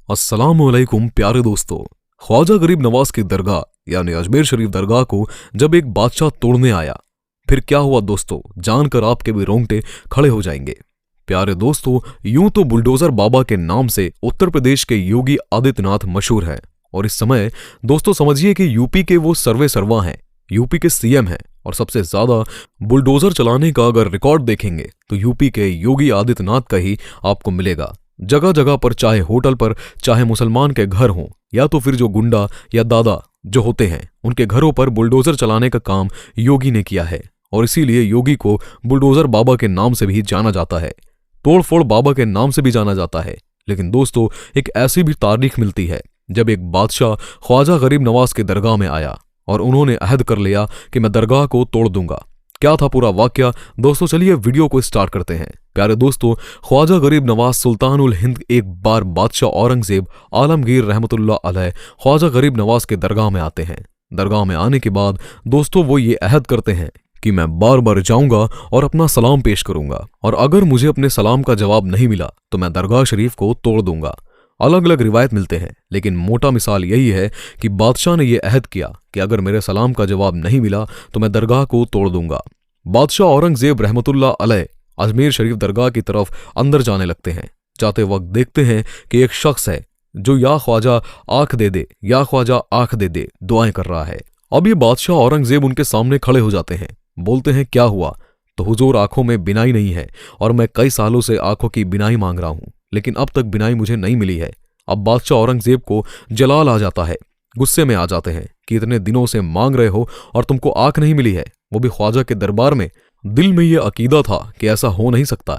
अस्सलामुअलैकुम प्यारे दोस्तों। ख्वाजा गरीब नवाज की दरगाह यानी अजमेर शरीफ दरगाह को जब एक बादशाह तोड़ने आया, फिर क्या हुआ दोस्तों, जानकर आपके भी रोंगटे खड़े हो जाएंगे। प्यारे दोस्तों, यूं तो बुलडोजर बाबा के नाम से उत्तर प्रदेश के योगी आदित्यनाथ मशहूर हैं और इस समय दोस्तों समझिए कि यूपी के वो सर्वे सर्वा हैं, यूपी के सीएम हैं और सबसे ज्यादा बुलडोजर चलाने का अगर रिकॉर्ड देखेंगे तो यूपी के योगी आदित्यनाथ का ही आपको मिलेगा। जगह जगह पर, चाहे होटल पर, चाहे मुसलमान के घर हों या तो फिर जो गुंडा या दादा जो होते हैं उनके घरों पर बुलडोजर चलाने का काम योगी ने किया है और इसीलिए योगी को बुलडोजर बाबा के नाम से भी जाना जाता है, तोड़फोड़ बाबा के नाम से भी जाना जाता है। लेकिन दोस्तों एक ऐसी भी तारीख मिलती है जब एक बादशाह ख्वाजा गरीब नवाज के दरगाह में आया और उन्होंने अहद कर लिया कि मैं दरगाह को तोड़ दूंगा। क्या था पूरा वाकया दोस्तों, चलिए वीडियो को स्टार्ट करते हैं। प्यारे दोस्तों, ख्वाजा गरीब नवाज सुल्तानुल हिंद एक बार बादशाह औरंगजेब आलमगीर रहमतुल्लाह अलैह ख्वाजा गरीब नवाज के दरगाह में आते हैं। दरगाह में आने के बाद दोस्तों वो ये अहद करते हैं कि मैं बार बार जाऊंगा और अपना सलाम पेश करूंगा और अगर मुझे अपने सलाम का जवाब नहीं मिला तो मैं दरगाह शरीफ को तोड़ दूंगा। अलग अलग रिवायत मिलते हैं लेकिन मोटा मिसाल यही है कि बादशाह ने यह अहद किया कि अगर मेरे सलाम का जवाब नहीं मिला तो मैं दरगाह को तोड़ दूंगा। बादशाह औरंगजेब रहमतुल्लाह अलैह अजमेर शरीफ दरगाह की तरफ अंदर जाने लगते हैं। जाते वक्त देखते हैं कि एक शख्स है जो या ख्वाजा आंख दे दे, या ख्वाजा आंख दे दे दुआएं कर रहा है। अब ये बादशाह औरंगजेब उनके सामने खड़े हो जाते हैं, बोलते हैं क्या हुआ? तो हुजूर आंखों में बिनाई नहीं है और मैं कई सालों से आंखों की बिनाई मांग रहा हूं, लेकिन अब तक बिनाई मुझे नहीं मिली है। अब बादशाह औरंगजेब को जलाल आ जाता है, गुस्से में आ जाते हैं कि इतने दिनों से मांग रहे हो और तुमको आंख नहीं मिली है, वो भी ख्वाजा के दरबार में। दिल में ये अकीदा था कि ऐसा हो नहीं सकता।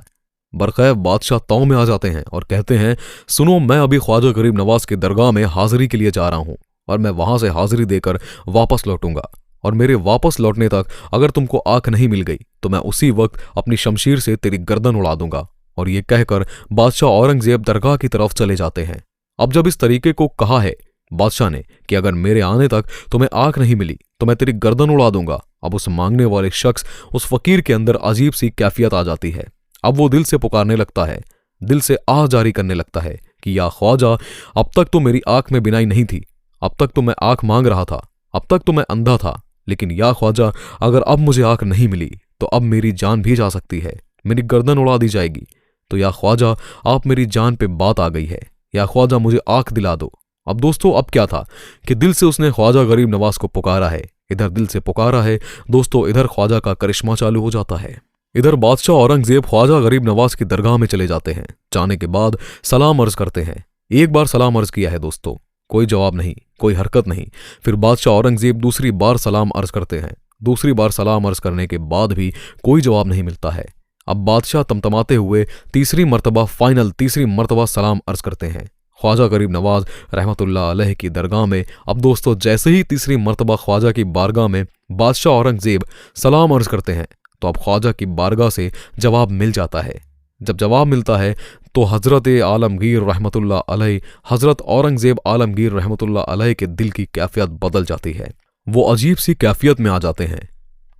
बरखैफ बादशाह ताव में आ जाते हैं और कहते हैं सुनो, मैं अभी ख्वाजा गरीब नवाज की दरगाह में हाजिरी के लिए जा रहा हूं और मैं वहां से हाजिरी देकर वापस लौटूंगा और मेरे वापस लौटने तक अगर तुमको आंख नहीं मिल गई तो मैं उसी वक्त अपनी शमशीर से तेरी गर्दन उड़ा दूंगा। और ये कहकर बादशाह औरंगजेब दरगाह की तरफ चले जाते हैं। अब जब इस तरीके को कहा है बादशाह ने कि अगर मेरे आने तक तुम्हें आंख नहीं मिली तो मैं तेरी गर्दन उड़ा दूंगा, अब उस मांगने वाले शख्स, उस फकीर के अंदर अजीब सी कैफियत आ जाती है। अब वो दिल से पुकारने लगता है, दिल से आह जारी करने लगता है कि या ख्वाजा, अब तक तो मेरी आंख में बिनाई नहीं थी, अब तक तो मैं आंख मांग रहा था, अब तक तो मैं अंधा था, लेकिन या ख्वाजा अगर अब मुझे आंख नहीं मिली तो अब मेरी जान भी जा सकती है, मेरी गर्दन उड़ा दी जाएगी। तो या ख्वाजा आप मेरी जान पे बात आ गई है, या ख्वाजा मुझे आंख दिला दो। अब दोस्तों अब क्या था कि दिल से उसने ख्वाजा गरीब नवाज को पुकारा है, इधर दिल से पुकारा है दोस्तों, इधर ख्वाजा का करिश्मा चालू हो जाता है। इधर बादशाह औरंगजेब ख्वाजा गरीब नवाज की दरगाह में चले जाते हैं। जाने के बाद सलाम अर्ज करते हैं। एक बार सलाम अर्ज किया है दोस्तों, कोई जवाब नहीं, कोई हरकत नहीं। फिर बादशाह औरंगजेब दूसरी बार सलाम अर्ज करते हैं। दूसरी बार सलाम अर्ज करने के बाद भी कोई जवाब नहीं मिलता है। अब बादशाह तमतमाते हुए तीसरी मर्तबा सलाम अर्ज करते हैं। ख्वाजा गरीब नवाज रहमतुल्लाह अलैह की दरगाह में अब दोस्तों जैसे ही तीसरी मर्तबा ख्वाजा की बारगाह में बादशाह औरंगजेब सलाम अर्ज करते हैं तो अब ख्वाजा की बारगाह से जवाब मिल जाता है। जब जवाब मिलता है तो हजरत आलमगीर रहमतुल्लाह अलैह, हजरत औरंगजेब आलमगीर रहमतुल्लाह अलैह के दिल की कैफियत बदल जाती है। वो अजीब सी कैफियत में आ जाते हैं।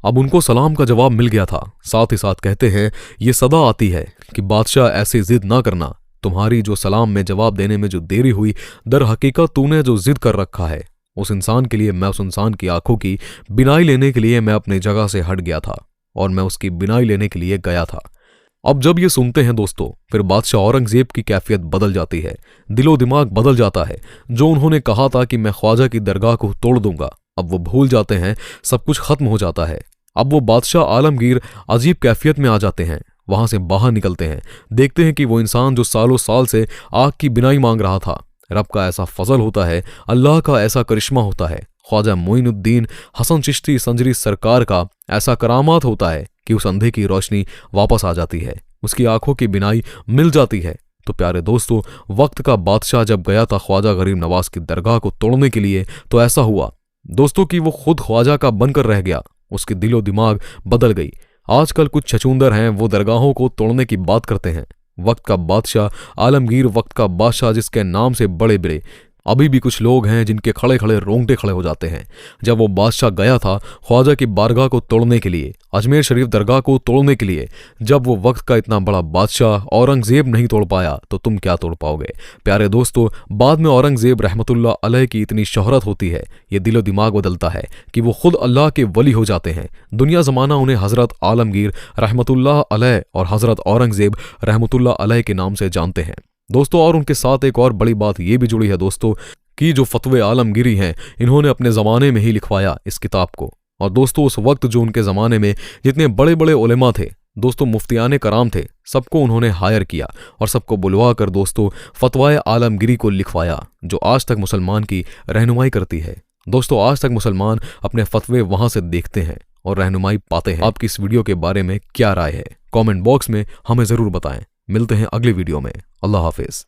अब उनको सलाम का जवाब मिल गया था, साथ ही साथ कहते हैं ये सदा आती है कि बादशाह ऐसी जिद ना करना, तुम्हारी जो सलाम में जवाब देने में जो देरी हुई, दर हकीकत तूने जो जिद कर रखा है उस इंसान के लिए, मैं उस इंसान की आंखों की बिनाई लेने के लिए मैं अपनी जगह से हट गया था और मैं उसकी बिनाई लेने के लिए गया था। अब जब ये सुनते हैं दोस्तों, फिर बादशाह औरंगजेब की कैफियत बदल जाती है, दिलो दिमाग बदल जाता है। जो उन्होंने कहा था कि मैं ख्वाजा की दरगाह को तोड़ दूंगा, अब वो भूल जाते हैं, सब कुछ खत्म हो जाता है। अब वो बादशाह आलमगीर अजीब कैफियत में आ जाते हैं, वहां से बाहर निकलते हैं, देखते हैं कि वो इंसान जो सालों साल से आग की बिनाई मांग रहा था, रब का ऐसा फजल होता है, अल्लाह का ऐसा करिश्मा होता है, ख्वाजा मोइनुद्दीन हसन चिश्ती संजरी सरकार का ऐसा करामात होता है कि उस अंधे की रोशनी वापस आ जाती है, उसकी आंखों की बिनाई मिल जाती है। तो प्यारे दोस्तों, वक्त का बादशाह जब गया था ख्वाजा गरीब नवाज की दरगाह को तोड़ने के लिए तो ऐसा हुआ दोस्तों कि वो खुद ख्वाजा का बनकर रह गया, उसकी दिलो दिमाग बदल गई। आजकल कुछ छछूंदर हैं, वो दरगाहों को तोड़ने की बात करते हैं। वक्त का बादशाह आलमगीर, वक्त का बादशाह जिसके नाम से बड़े बड़े अभी भी कुछ लोग हैं जिनके खड़े खड़े रोंगटे खड़े हो जाते हैं। जब वो बादशाह गया था ख्वाजा की बारगाह को तोड़ने के लिए, अजमेर शरीफ दरगाह को तोड़ने के लिए, जब वो वक्त का इतना बड़ा बादशाह औरंगजेब नहीं तोड़ पाया तो तुम क्या तोड़ पाओगे। प्यारे दोस्तों, बाद में औरंगजेब रहमतुल्लाह अलैह की इतनी शोहरत होती है, ये दिलो दिमाग बदलता है कि वो खुद अल्लाह के वली हो जाते हैं। दुनिया जमाना उन्हें हजरत आलमगीर रहमतुल्लाह अलैह और हजरत औरंगजेब रहमतुल्लाह अलैह के नाम से जानते हैं दोस्तों। और उनके साथ एक और बड़ी बात ये भी जुड़ी है दोस्तों कि जो फतवे आलमगिरी हैं इन्होंने अपने ज़माने में ही लिखवाया इस किताब को। और दोस्तों उस वक्त जो उनके ज़माने में जितने बड़े बड़े उलेमा थे दोस्तों, मुफ्तियाने कराम थे, सबको उन्होंने हायर किया और सबको बुलवा कर दोस्तों फतवाए आलमगिरी को लिखवाया, जो आज तक मुसलमान की रहनुमाई करती है। दोस्तों आज तक मुसलमान अपने फतवे वहां से देखते हैं और रहनुमाई पाते हैं। आपकी इस वीडियो के बारे में क्या राय है, कमेंट बॉक्स में हमें ज़रूर बताएं। मिलते हैं अगली वीडियो में। अल्लाह हाफिज़।